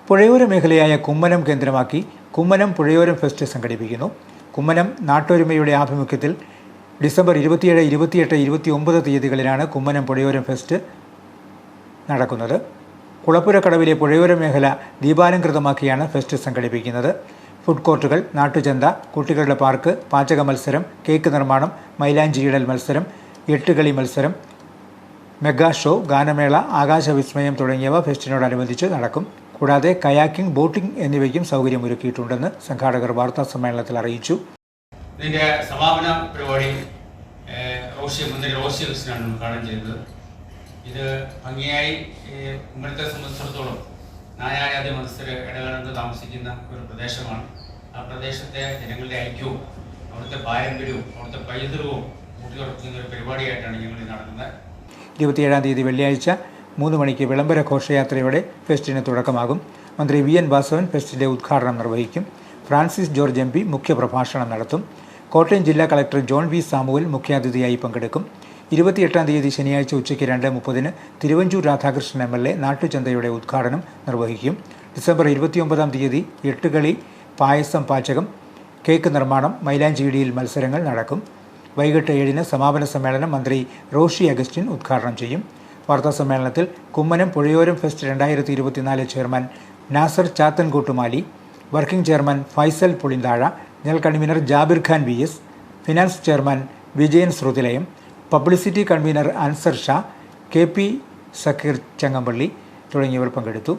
പുഴയോര മേഖലയായ കുമ്മനം കേന്ദ്രമാക്കി കുമ്മനം പുഴയോരം ഫെസ്റ്റ് സംഘടിപ്പിക്കുന്നു. കുമ്മനം നാട്ടൊരുമയുടെ ആഭിമുഖ്യത്തിൽ ഡിസംബർ 27, 28, 29 തീയതികളിലാണ് കുമ്മനം പുഴയോരം ഫെസ്റ്റ് നടക്കുന്നത്. കുളപ്പുരക്കടവിലെ പുഴയോര മേഖല ദീപാലംകൃതമാക്കിയാണ് ഫെസ്റ്റ് സംഘടിപ്പിക്കുന്നത്. ഫുഡ് കോർട്ടുകൾ, നാട്ടുചന്ത, കുട്ടികളുടെ പാർക്ക്, പാചക മത്സരം, കേക്ക് നിർമ്മാണം, മൈലാഞ്ചിയിടൽ മത്സരം, എട്ടുകളി മത്സരം, മെഗാ ഷോ, ഗാനമേള, ആകാശവിസ്മയം തുടങ്ങിയവ ഫെസ്റ്റിനോടനുബന്ധിച്ച് നടക്കും. കൂടാതെ കയാക്കിംഗ്, ബോട്ടിംഗ് എന്നിവയ്ക്കും സൗകര്യമൊരുക്കിയിട്ടുണ്ടെന്ന് സംഘാടകർ വാർത്താ സമ്മേളനത്തിൽ അറിയിച്ചു. ഇതിന്റെ സമാപന പരിപാടി മന്ത്രി റോഷി അഗസ്റ്റിനാണ് ഉദ്ഘാടനം ചെയ്തത്. ഇത് ഭംഗിയായി കുമ്മനത്തെ സംബന്ധിച്ചിടത്തോളം നാനാജാതി മതസ്ഥർ ഇടകലർന്ന് താമസിക്കുന്ന ഒരു പ്രദേശമാണ്. ആ പ്രദേശത്തെ ജനങ്ങളുടെ ഐക്യവും അവിടുത്തെ പാരമ്പര്യവും അവിടുത്തെ പൈതൃകവും കൂട്ടിയുറപ്പിക്കുന്ന ഒരു പരിപാടിയായിട്ടാണ് ഞങ്ങൾ നടക്കുന്നത്. 27 തീയതി വെള്ളിയാഴ്ച 3 മണിക്ക് വിളംബര ഘോഷയാത്രയോടെ ഫെസ്റ്റിന് തുടക്കമാകും. മന്ത്രി വി. എൻ. വാസവൻ ഫെസ്റ്റിന്റെ ഉദ്ഘാടനം നിർവഹിക്കും. ഫ്രാൻസിസ് ജോർജ് MP മുഖ്യപ്രഭാഷണം നടത്തും. കോട്ടയം ജില്ലാ കളക്ടർ ജോൺ വി. സാമുവൽ മുഖ്യാതിഥിയായി പങ്കെടുക്കും. 28 തീയതി ശനിയാഴ്ച ഉച്ചയ്ക്ക് 2:30 തിരുവഞ്ചൂർ രാധാകൃഷ്ണൻ MLA നാട്ടുചന്തയുടെ ഉദ്ഘാടനം നിർവഹിക്കും. ഡിസംബർ 29 തീയതി എട്ടുകളി, പായസം, പാചകം, കേക്ക് നിർമ്മാണം, മൈലാഞ്ചിയിടിയിൽ മത്സരങ്ങൾ നടക്കും. വൈകിട്ട് 7 സമാപന സമ്മേളനം മന്ത്രി റോഷി അഗസ്റ്റിൻ ഉദ്ഘാടനം ചെയ്യും. വാർത്താ സമ്മേളനത്തിൽ Kummanam Puzhayoram fest 2024 chairman Nasar Chathankoottumali, working chairman Faisal Pulinthazha, general convener Jabir Khan VS, finance chairman Vijayan Shruthilayam, publicity convener Anzar Shah, KP Sakkeer Changampally തുടങ്ങിയവർ പങ്കെടുത്തു.